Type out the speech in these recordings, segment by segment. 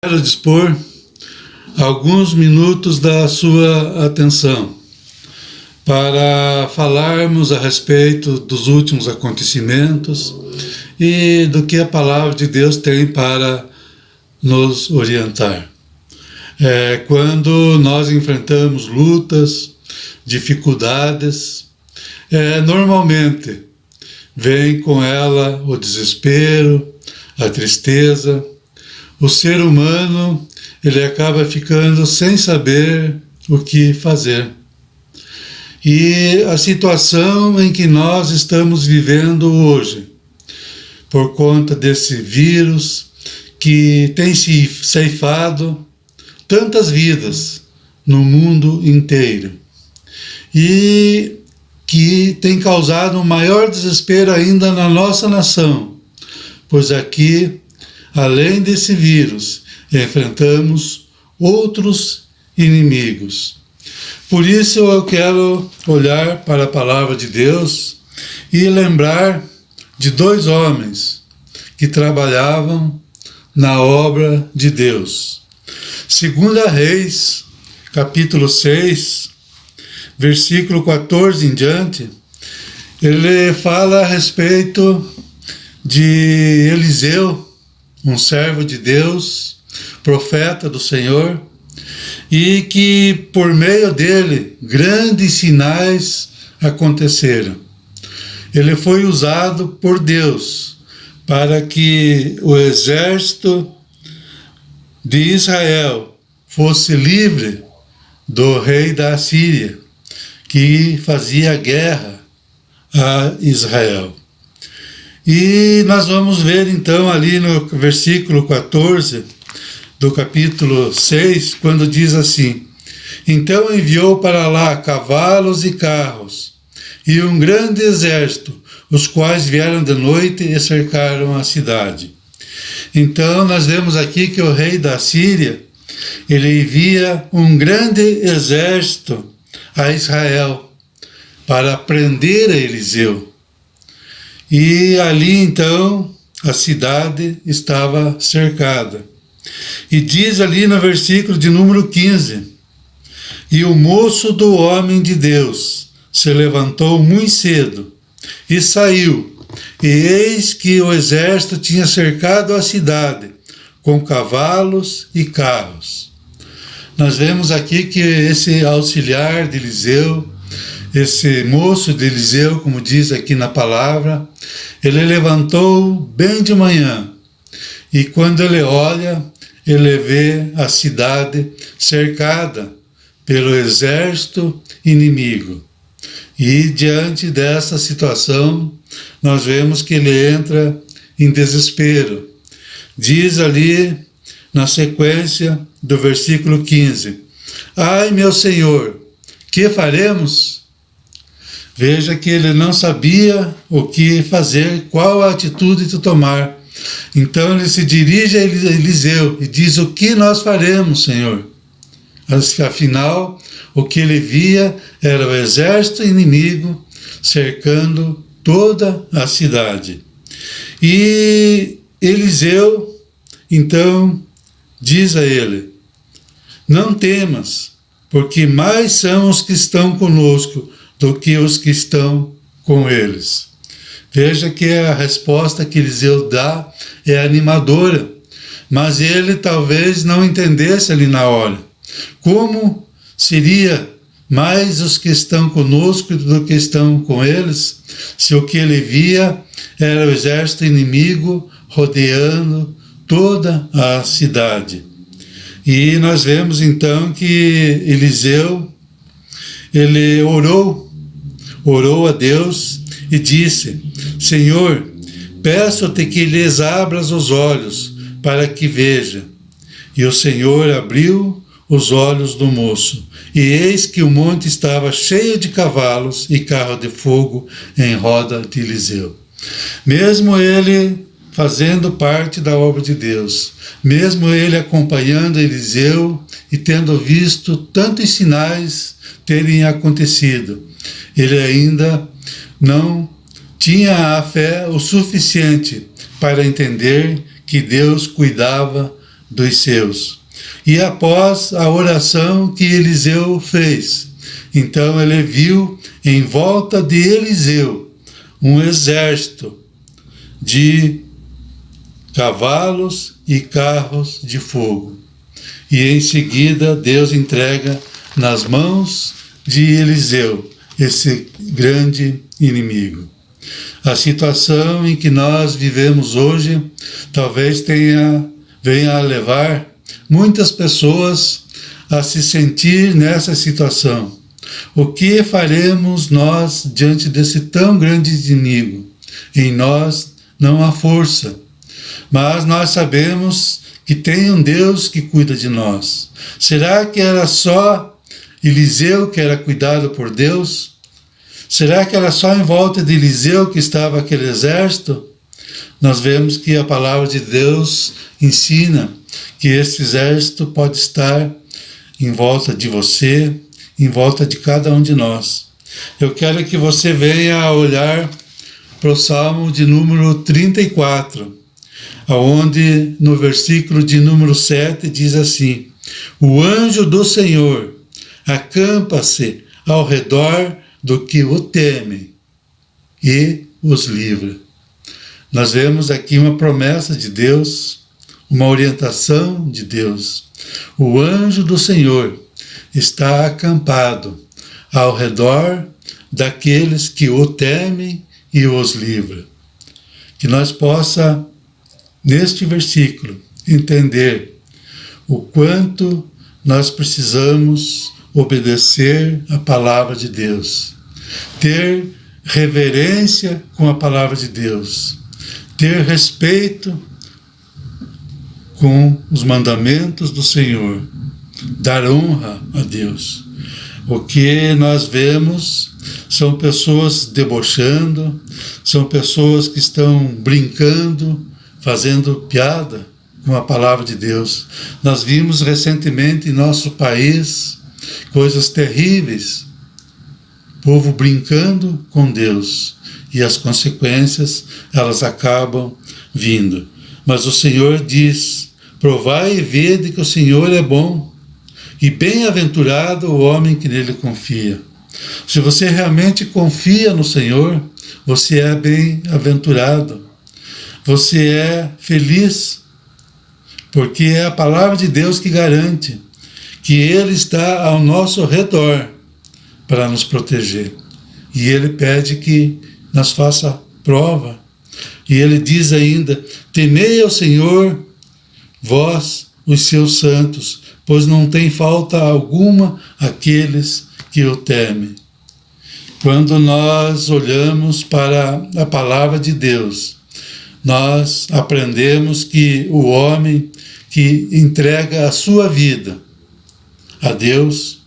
Quero dispor alguns minutos da sua atenção para falarmos a respeito dos últimos acontecimentos e do que a palavra de Deus tem para nos orientar. Quando nós enfrentamos lutas, dificuldades, normalmente vem com ela o desespero, a tristeza. O ser humano, ele acaba ficando sem saber o que fazer. E a situação em que nós estamos vivendo hoje, por conta desse vírus que tem se ceifado tantas vidas no mundo inteiro e que tem causado um maior desespero ainda na nossa nação, pois aqui, além desse vírus, enfrentamos outros inimigos. Por isso eu quero olhar para a palavra de Deus e lembrar de dois homens que trabalhavam na obra de Deus. 2 Reis, capítulo 6, versículo 14 em diante, ele fala a respeito de Eliseu, um servo de Deus, profeta do Senhor, e que por meio dele grandes sinais aconteceram. Ele foi usado por Deus para que o exército de Israel fosse livre do rei da Assíria, que fazia guerra a Israel. E nós vamos ver então ali no versículo 14 do capítulo 6, quando diz assim: então enviou para lá cavalos e carros, e um grande exército, os quais vieram de noite e cercaram a cidade. Então nós vemos aqui que o rei da Síria, ele envia um grande exército a Israel para prender a Eliseu. E ali então a cidade estava cercada. E diz ali no versículo de número 15: e o moço do homem de Deus se levantou muito cedo e saiu, e eis que o exército tinha cercado a cidade com cavalos e carros. Nós vemos aqui que esse auxiliar de Eliseu, esse moço de Eliseu, como diz aqui na palavra, ele levantou bem de manhã, e quando ele olha, ele vê a cidade cercada pelo exército inimigo. E diante dessa situação, nós vemos que ele entra em desespero. Diz ali, na sequência do versículo 15: ai, meu Senhor, que faremos? Veja que ele não sabia o que fazer, qual a atitude de tomar. Então ele se dirige a Eliseu e diz: o que nós faremos, Senhor? Afinal, o que ele via era o exército inimigo cercando toda a cidade. E Eliseu, então, diz a ele: não temas, porque mais são os que estão conosco do que os que estão com eles. Veja que a resposta que Eliseu dá é animadora, mas ele talvez não entendesse ali na hora. Como seria mais os que estão conosco do que estão com eles, se o que ele via era o exército inimigo rodeando toda a cidade? E nós vemos então que Eliseu, ele orou a Deus e disse: Senhor, peço-te que lhes abras os olhos para que veja. E o Senhor abriu os olhos do moço, e eis que o monte estava cheio de cavalos e carro de fogo em roda de Eliseu. Mesmo ele fazendo parte da obra de Deus, mesmo ele acompanhando Eliseu e tendo visto tantos sinais terem acontecido, ele ainda não tinha a fé o suficiente para entender que Deus cuidava dos seus. E após a oração que Eliseu fez, então ele viu em volta de Eliseu um exército de cavalos e carros de fogo. E em seguida Deus entrega nas mãos de Eliseu esse grande inimigo. A situação em que nós vivemos hoje talvez venha a levar muitas pessoas a se sentir nessa situação. O que faremos nós diante desse tão grande inimigo? Em nós não há força, mas nós sabemos que tem um Deus que cuida de nós. Será que era só Eliseu que era cuidado por Deus? Será que era só em volta de Eliseu que estava aquele exército? Nós vemos que a palavra de Deus ensina que esse exército pode estar em volta de você, em volta de cada um de nós. Eu quero que você venha a olhar para o Salmo de número 34, onde no versículo de número 7 diz assim: o anjo do Senhor acampa-se ao redor do que o teme e os livra. Nós vemos aqui uma promessa de Deus, uma orientação de Deus. O anjo do Senhor está acampado ao redor daqueles que o temem e os livra. Que nós possa, neste versículo, entender o quanto nós precisamos obedecer a palavra de Deus, ter reverência com a palavra de Deus, ter respeito com os mandamentos do Senhor, dar honra a Deus. O que nós vemos são pessoas debochando, são pessoas que estão brincando, fazendo piada com a palavra de Deus. Nós vimos recentemente em nosso país coisas terríveis, povo brincando com Deus, e as consequências, elas acabam vindo. Mas o Senhor diz: provai e vede que o Senhor é bom, e bem-aventurado o homem que nele confia. Se você realmente confia no Senhor, você é bem-aventurado, você é feliz, porque é a palavra de Deus que garante que Ele está ao nosso redor para nos proteger. E Ele pede que nos faça prova. E Ele diz ainda: temei ao Senhor, vós, os seus santos, pois não tem falta alguma aqueles que o temem. Quando nós olhamos para a palavra de Deus, nós aprendemos que o homem que entrega a sua vida a Deus,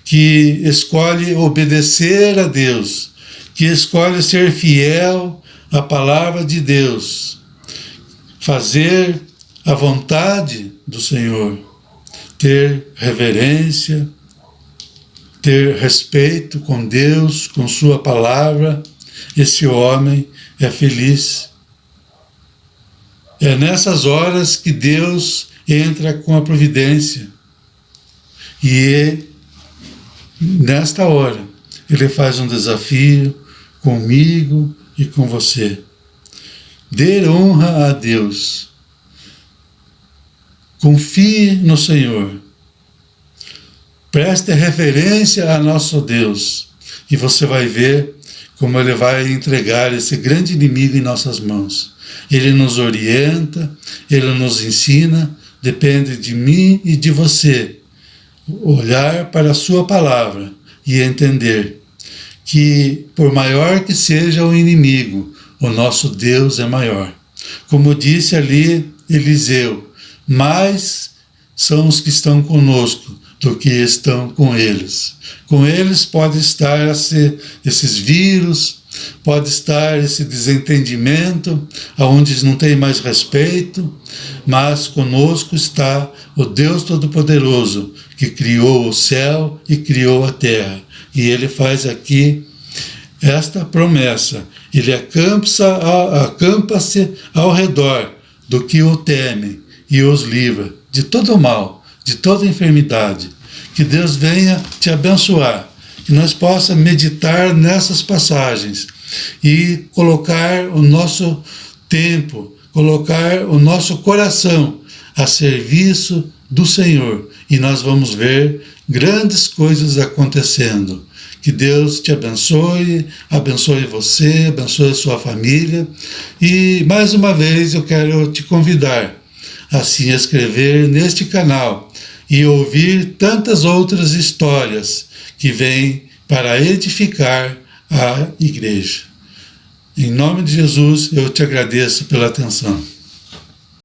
que escolhe obedecer a Deus, que escolhe ser fiel à palavra de Deus, fazer a vontade do Senhor, ter reverência, ter respeito com Deus, com sua palavra, esse homem é feliz. É nessas horas que Deus entra com a providência. E nesta hora, Ele faz um desafio comigo e com você. Dê honra a Deus. Confie no Senhor. Preste referência a nosso Deus. E você vai ver como Ele vai entregar esse grande inimigo em nossas mãos. Ele nos orienta, Ele nos ensina, depende de mim e de você olhar para a sua palavra e entender que, por maior que seja o inimigo, o nosso Deus é maior. Como disse ali Eliseu, mais são os que estão conosco do que estão com eles. Com eles pode estar esses vírus, pode estar esse desentendimento, onde não tem mais respeito, mas conosco está o Deus Todo-Poderoso, que criou o céu e criou a terra. E Ele faz aqui esta promessa: Ele acampa-se ao redor do que o teme e os livra. de todo mal, de toda enfermidade. Que Deus venha te abençoar, que nós possamos meditar nessas passagens e colocar o nosso tempo, colocar o nosso coração a serviço do Senhor, e nós vamos ver grandes coisas acontecendo. Que Deus te abençoe, abençoe você, abençoe a sua família. E mais uma vez eu quero te convidar a se inscrever neste canal e ouvir tantas outras histórias que vêm para edificar a igreja. Em nome de Jesus, eu te agradeço pela atenção.